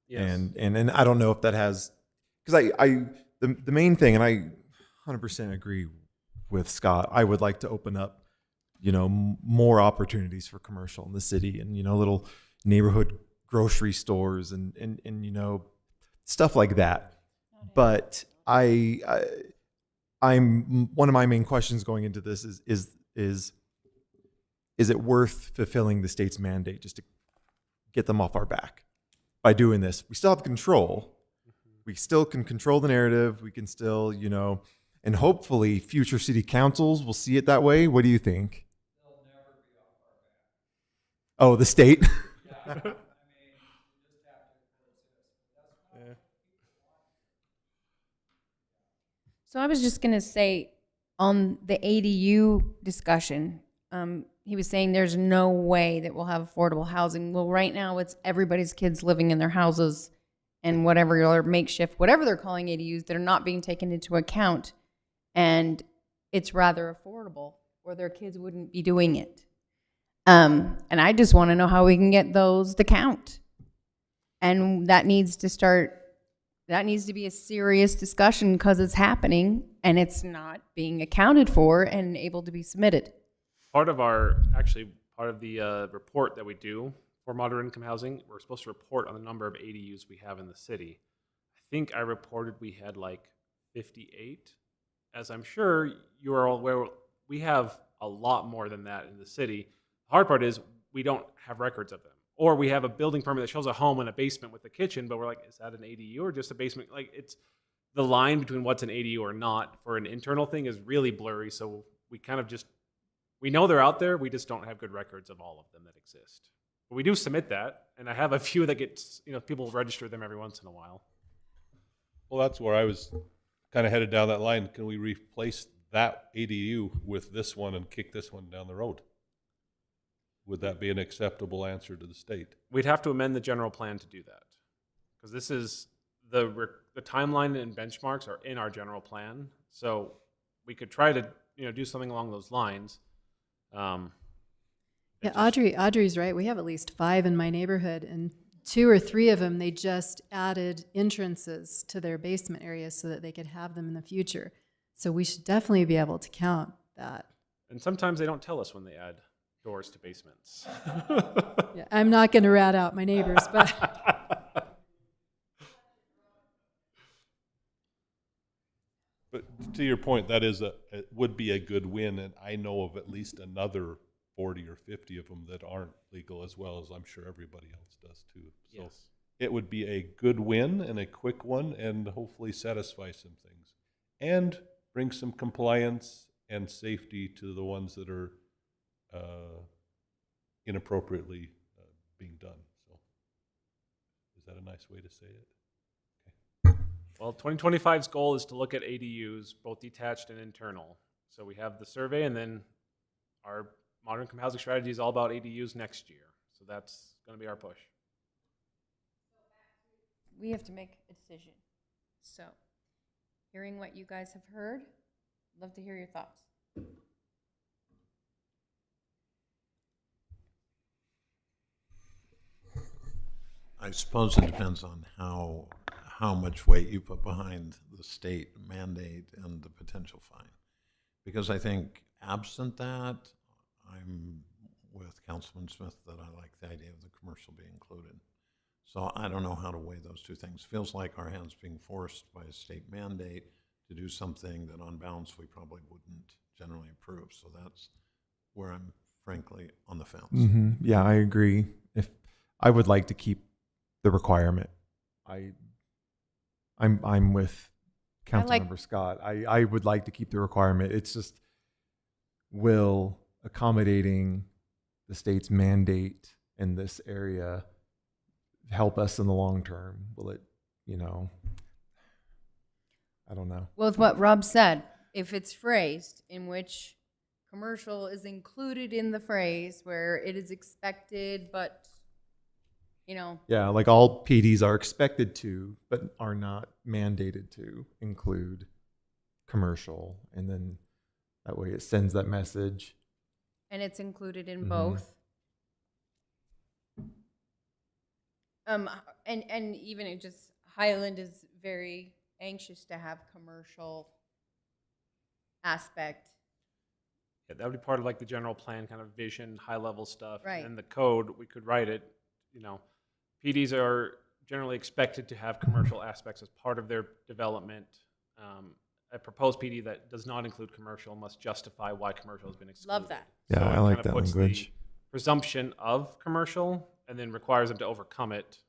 Yes. And I don't know if that has, because the main thing, and I 100% agree with Scott, I would like to open up, more opportunities for commercial in the city, and little neighborhood grocery stores and stuff like that. But I'm one of my main questions going into this is it worth fulfilling the state's mandate just to get them off our back by doing this? We still have control. We still can control the narrative. We can still, and hopefully future city councils will see it that way. What do you think? They'll never be off our back. Oh, the state? So I was just going to say on the ADU discussion, he was saying there's no way that we'll have affordable housing. Well, right now it's everybody's kids living in their houses and whatever other makeshift, whatever they're calling ADUs, that are not being taken into account. And it's rather affordable, or their kids wouldn't be doing it. And I just want to know how we can get those to count. And that needs to be a serious discussion, because it's happening and it's not being accounted for and able to be submitted. Part of the report that we do for moderate income housing, we're supposed to report on the number of ADUs we have in the city. I think I reported we had like 58. As I'm sure you are all aware, we have a lot more than that in the city. The hard part is we don't have records of them. Or we have a building permit that shows a home in a basement with a kitchen, but we're like, is that an ADU or just a basement? Like, it's the line between what's an ADU or not for an internal thing is really blurry. So we kind of we know they're out there. We just don't have good records of all of them that exist. But we do submit that, and I have a few that people register them every once in a while. Well, that's where I was kind of headed down that line. Can we replace that ADU with this one and kick this one down the road? Would that be an acceptable answer to the state? We'd have to amend the general plan to do that, because this is the timeline and benchmarks are in our general plan. So we could try to do something along those lines. Audrey's right. We have at least 5 in my neighborhood, and 2 or 3 of them, they just added entrances to their basement areas so that they could have them in the future. So we should definitely be able to count that. And sometimes they don't tell us when they add doors to basements. Yeah, I'm not going to rat out my neighbors, but But to your point, that it would be a good win, and I know of at least another 40 or 50 of them that aren't legal, as well as I'm sure everybody else does too. So Yes. it would be a good win and a quick one, and hopefully satisfy some things and bring some compliance and safety to the ones that are inappropriately being done. So is that a nice way to say it? Well, 2025's goal is to look at ADUs, both detached and internal. So we have the survey, and then our modern income housing strategy is all about ADUs next year. So that's going to be our push. We have to make a decision. So, hearing what you guys have heard, I'd love to hear your thoughts. I suppose it depends on how much weight you put behind the state mandate and the potential fine. Because I think absent that, I'm with Councilman Smith that I like the idea of the commercial being included. So I don't know how to weigh those two things. Feels like our hands being forced by a state mandate to do something that on balance we probably wouldn't generally approve. So that's where I'm frankly on the fence. Yeah, I agree. If I would like to keep the requirement, I'm with Councilmember Scott. I would like to keep the requirement. It's just, will accommodating the state's mandate in this area help us in the long term? Will it, I don't know. Well, with what Rob said, if it's phrased in which commercial is included in the phrase where it is expected, but, Yeah, like all PDs are expected to, but are not mandated to include commercial. And then that way it sends that message. and it's included in Mhm. both. And even it just, Highland is very anxious to have commercial aspect. Yeah, that would be part of like the general plan kind of vision, high level stuff. Right. And the code, we could write it, PDs are generally expected to have commercial aspects as part of their development. A proposed PD that does not include commercial must justify why commercial has been excluded. Love that. Yeah, So it I like kinda that puts the language. presumption of commercial and then requires them to overcome it.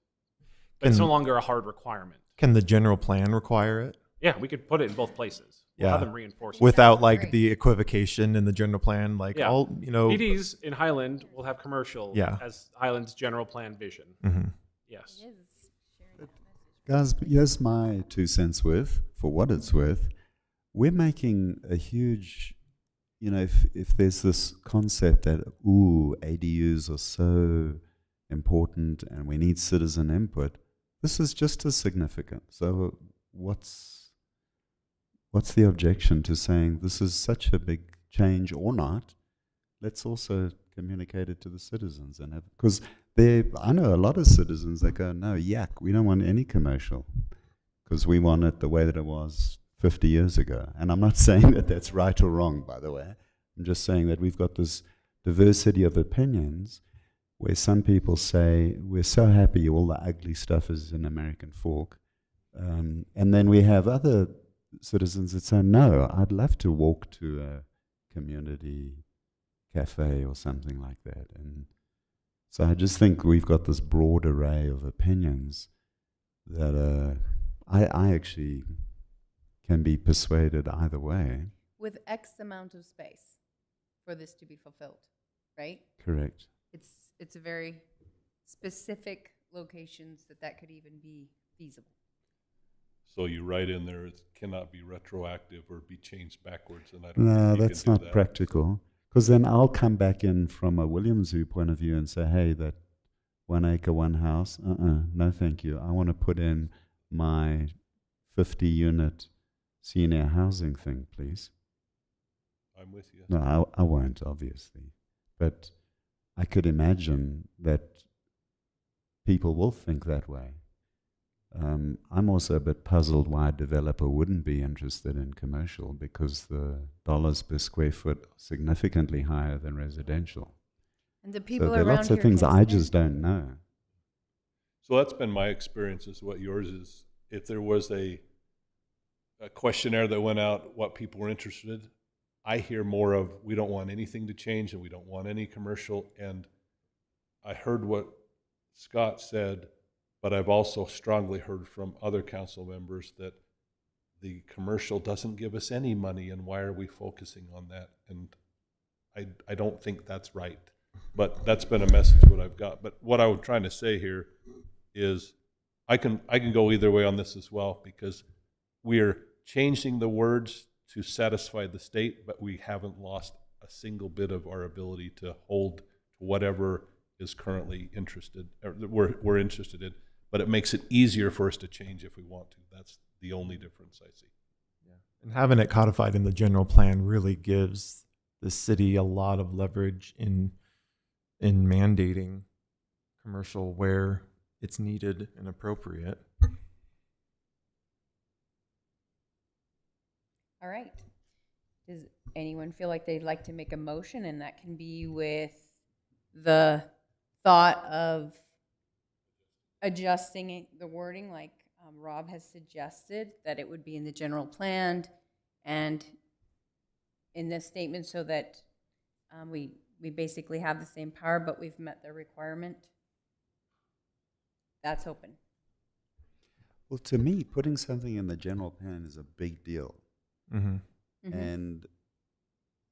But it's no Can- longer a hard requirement. Can the general plan require it? Yeah, we could put it in both places. We'll have Yeah. them reinforce it. Without sounds like great. the equivocation in the general plan, like Yeah. all, PDs in Highland will have commercial Yeah. as Highland's general plan vision. Mhm. Yes. It is sharing that message. Guys, here's my 2 cents worth, for what it's worth. We're making a huge, if there's this concept that, ADUs are so important and we need citizen input, this is just as significant. So what's the objection to saying this is such a big change or not? Let's also communicate it to the citizens and have, because I know a lot of citizens that go, no, yuck, we don't want any commercial because we want it the way that it was 50 years ago. And I'm not saying that that's right or wrong, by the way. I'm just saying that we've got this diversity of opinions where some people say, we're so happy all the ugly stuff is in American Fork. And then we have other citizens that say, no, I'd love to walk to a community cafe or something like that. And so I just think we've got this broad array of opinions that I actually can be persuaded either way. With X amount of space for this to be fulfilled, right? Correct. It's a very specific locations that could even be feasible. So you write in there, it cannot be retroactive or be changed backwards, and I don't No, think you that's can do not that. practical. Because then I'll come back in from a Williams Zoo point of view and say, hey, that 1 acre, 1 house, no thank you. I want to put in my 50-unit senior housing thing, please. I'm with you. No, I won't, obviously. But I could imagine that people will think that way. I'm also a bit puzzled why a developer wouldn't be interested in commercial, because the dollars per square foot are significantly higher than residential. And the So people there are around lots of here things can I stand. just don't know. So that's been my experience, is what yours is. If there was a questionnaire that went out, what people were interested in, I hear more of, we don't want anything to change and we don't want any commercial. And I heard what Scott said, but I've also strongly heard from other council members that the commercial doesn't give us any money, and why are we focusing on that? And I don't think that's right. But that's been a message what I've got. But what I was trying to say here is I can go either way on this as well, because we're changing the words to satisfy the state, but we haven't lost a single bit of our ability to hold to whatever is currently interested, or that we're interested in. But it makes it easier for us to change if we want to. That's the only difference I see. And having it codified in the general plan really gives the city a lot of leverage in mandating commercial where it's needed and appropriate. All right. Does anyone feel like they'd like to make a motion, and that can be with the thought of adjusting the wording, like Rob has suggested, that it would be in the general plan and in this statement, so that we basically have the same power, but we've met the requirement. That's open. Well, to me, putting something in the general plan is a big deal. Mm-hmm. And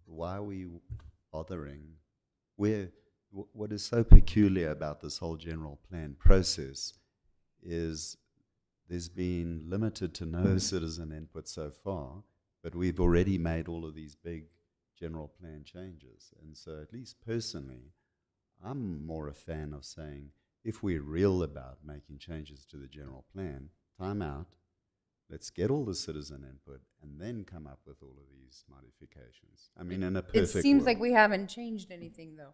why are we bothering? What is so peculiar about this whole general plan process is there's been limited to no citizen input so far, but we've already made all of these big general plan changes. And so, at least personally, I'm more a fan of saying, if we're real about making changes to the general plan, time out, let's get all the citizen input and then come up with all of these modifications. I mean, in a perfect It seems world. like we haven't changed anything, though.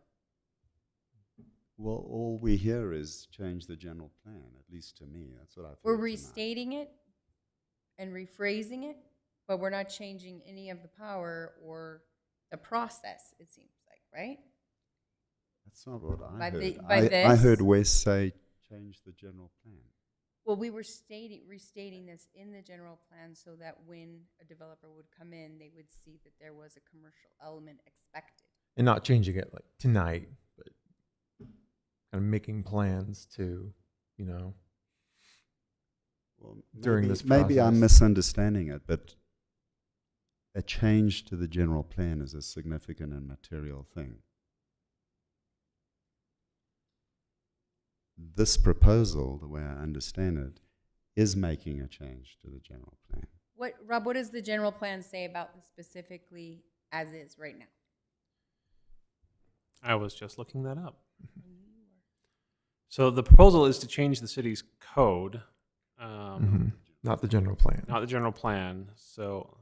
Well, all we hear is change the general plan, at least to me. That's what I've We're heard tonight. restating it and rephrasing it, but we're not changing any of the power or the process, it seems like, right? That's not what I By heard. the- by I this? heard Wes say change the general plan. Well, we were restating this in the general plan so that when a developer would come in, they would see that there was a commercial element expected. And not changing it like tonight, but kind of making plans to, you know, Well, during this maybe I'm process. misunderstanding it, but a change to the general plan is a significant and material thing. This proposal, the way I understand it, is making a change to the general plan. Rob, what does the general plan say about this specifically as is right now? I was just looking that up. So the proposal is to change the city's code, Not the general plan. not the general plan. So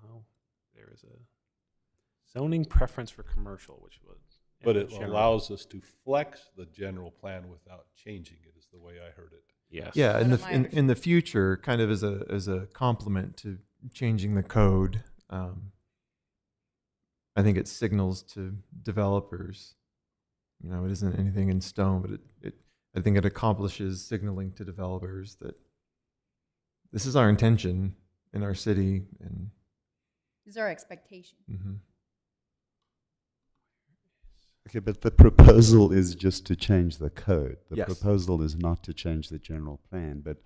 there is a zoning preference for commercial, which was. But in it general. allows us to flex the general plan without changing it, is the way I heard it. Yes. Yeah, in What the am I in the future, kind of as a complement to changing the code, I think it signals to developers. You know, it isn't anything in stone, but I think it accomplishes signaling to developers that this is our intention in our city, and This is our expectation. Okay, but the proposal is just to change the code. The Yes. proposal is not to change the general plan. But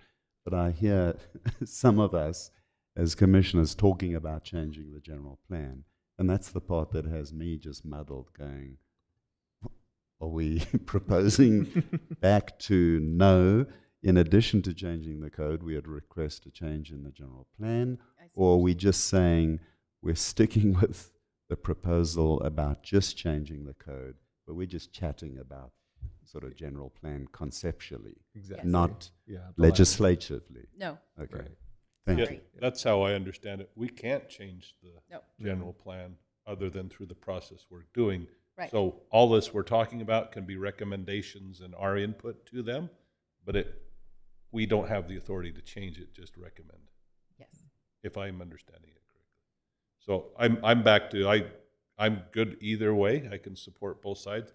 I hear some of us as commissioners talking about changing the general plan. And that's the part that has me just muddled, going, are we proposing back to no, in addition to changing the code, we would request a change in the general plan? I see Or are what we just saying we're sticking with the proposal about just changing the code, but we're just chatting about sort of general plan conceptually, exactly. not Yeah, the latter. legislatively? No, Okay, Right. thank Yeah, you. that's how I understand it. We can't change the no, general plan other than through the process we're doing. right. So all this we're talking about can be recommendations and our input to them, but we don't have the authority to change it, just recommend, Yes. if I'm understanding it correctly. So I'm back to, I'm good either way. I can support both sides.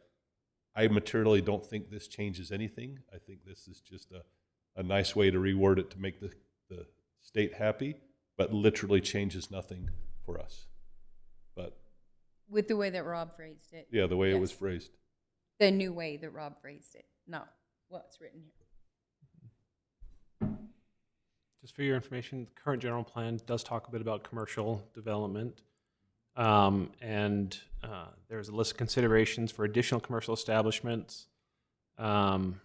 I materially don't think this changes anything. I think this is just a nice way to reword it to make the state happy, but literally changes nothing for us. But With the way that Rob phrased it. yeah, the way it was Yes. phrased. The new way that Rob phrased it, not what's written here. Just for your information, the current general plan does talk a bit about commercial development. And there's a list of considerations for additional commercial establishments. And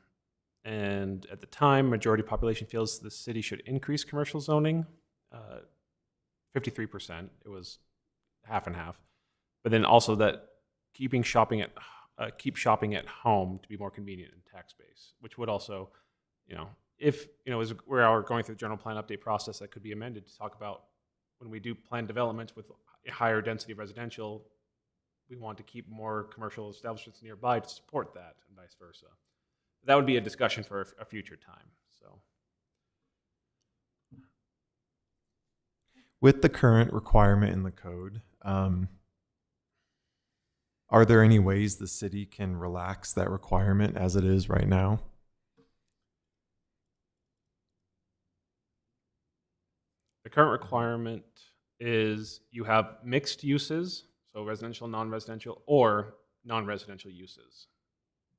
at the time, majority population feels the city should increase commercial zoning, 53%. It was half and half. But then also that keep shopping at home to be more convenient and tax base, which would also, if, as we're going through the general plan update process, that could be amended to talk about when we do plan developments with a higher density of residential, we want to keep more commercial establishments nearby to support that and vice versa. That would be a discussion for a future time, so. With the current requirement in the code, Are there any ways the city can relax that requirement as it is right now? The current requirement is you have mixed uses, so residential, non-residential, or non-residential uses.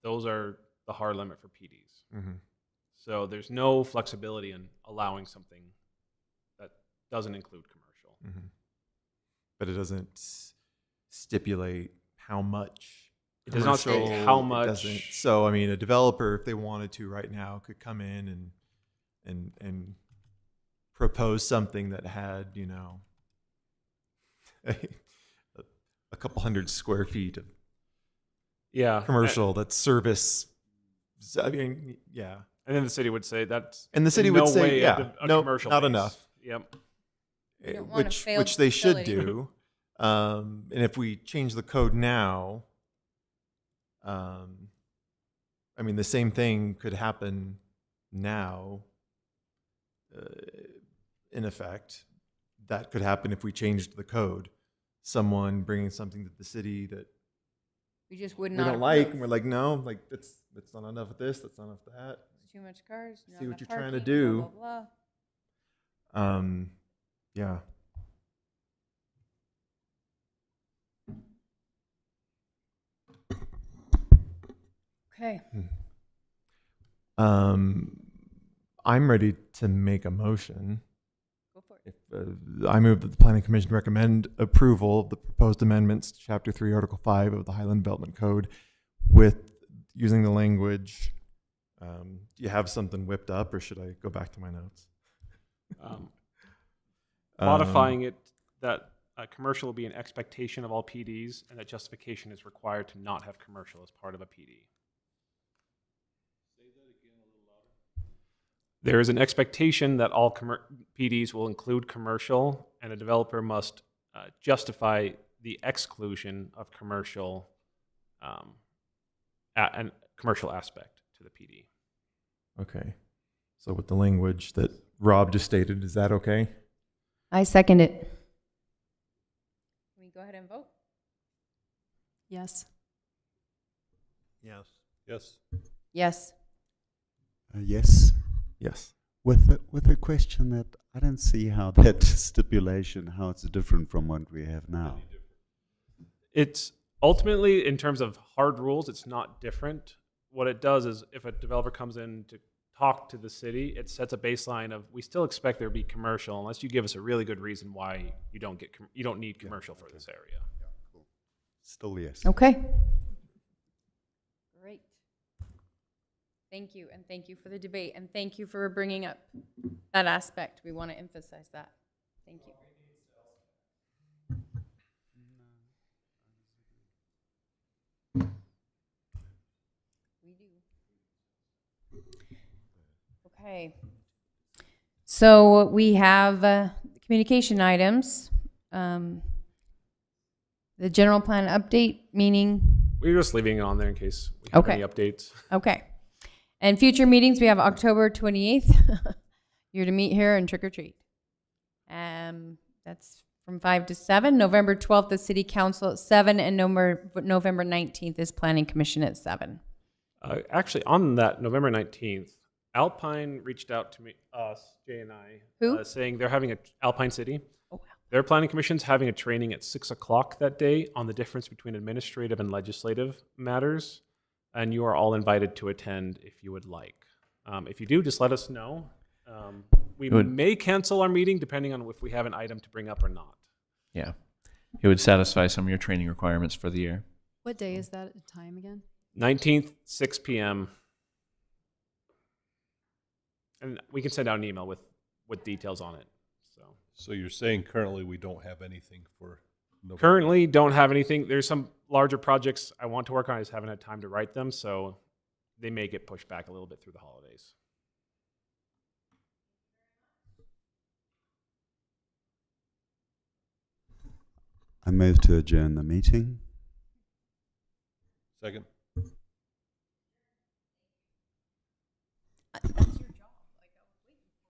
Those are the hard limit for PDs. Mm-hmm. So there's no flexibility in allowing something that doesn't include commercial. Mm-hmm. But it doesn't stipulate how much. It does not state commercial, how it much. doesn't. So I mean, a developer, if they wanted to right now, could come in and propose something that had, you know, a couple hundred square feet of Yeah. commercial that's service. I mean, yeah. And then the city would say that's And the city in would no say, way yeah, a no, commercial not base. enough. Yep. You don't want a failed Which they should facility. do. And if we change the code now, I mean, the same thing could happen now, in effect. That could happen if we changed the code. Someone bringing something to the city that We just would we not don't like, approve. and we're like, no, like that's not enough of this, that's not enough of that. There's too much cars. not See what enough you're trying to parking, do. blah, blah, blah. Yeah. Okay. I'm ready to make a motion. Go for If, it. I move that the Planning Commission recommend approval of the proposed amendments to Chapter 3, Article 5 of the Highland Development Code with using the language. Do you have something whipped up, or should I go back to my notes? Modifying it that commercial will be an expectation of all PDs, and that justification is required to not have commercial as part of a PD. There is an expectation that all PDs will include commercial, and a developer must justify the exclusion of commercial and commercial aspect to the PD. Okay. So with the language that Rob just stated, is that okay? I second it. Can we go ahead and vote? Yes. Yes. Yes. Yes. Yes. Yes. With a question that I don't see how that stipulation, how it's different from what we have now. It's ultimately, in terms of hard rules, it's not different. What it does is if a developer comes in to talk to the city, it sets a baseline of, we still expect there to be commercial unless you give us a really good reason why you don't need commercial for this area. Still yes. Okay. Great. Thank you, and thank you for the debate, and thank you for bringing up that aspect. We want to emphasize that. Thank you. We do. Okay. So we have communication items. The general plan update, meaning, We're just leaving it on there in case we have Okay. any updates. okay. And future meetings, we have October 28th. You're to meet here and trick or treat. That's from 5 to 7. November 12th, the city council at 7, and November 19th is planning commission at 7. Actually, on that November 19th, Alpine reached out to me, us, Jay and I, Who? saying they're having Alpine City. Oh, wow. Their planning commission's having a training at 6 o'clock that day on the difference between administrative and legislative matters. And you are all invited to attend if you would like. If you do, just let us know. We may cancel our meeting depending on if we have an item to bring up or not. Yeah. It would satisfy some of your training requirements for the year. What day is that time again? 19th, 6 p.m. And we can send out an email with details on it. So you're saying currently we don't have anything for November? Currently, don't have anything. There's some larger projects I want to work on. I just haven't had time to write them, so they may get pushed back a little bit through the holidays. I move to adjourn the meeting. Second?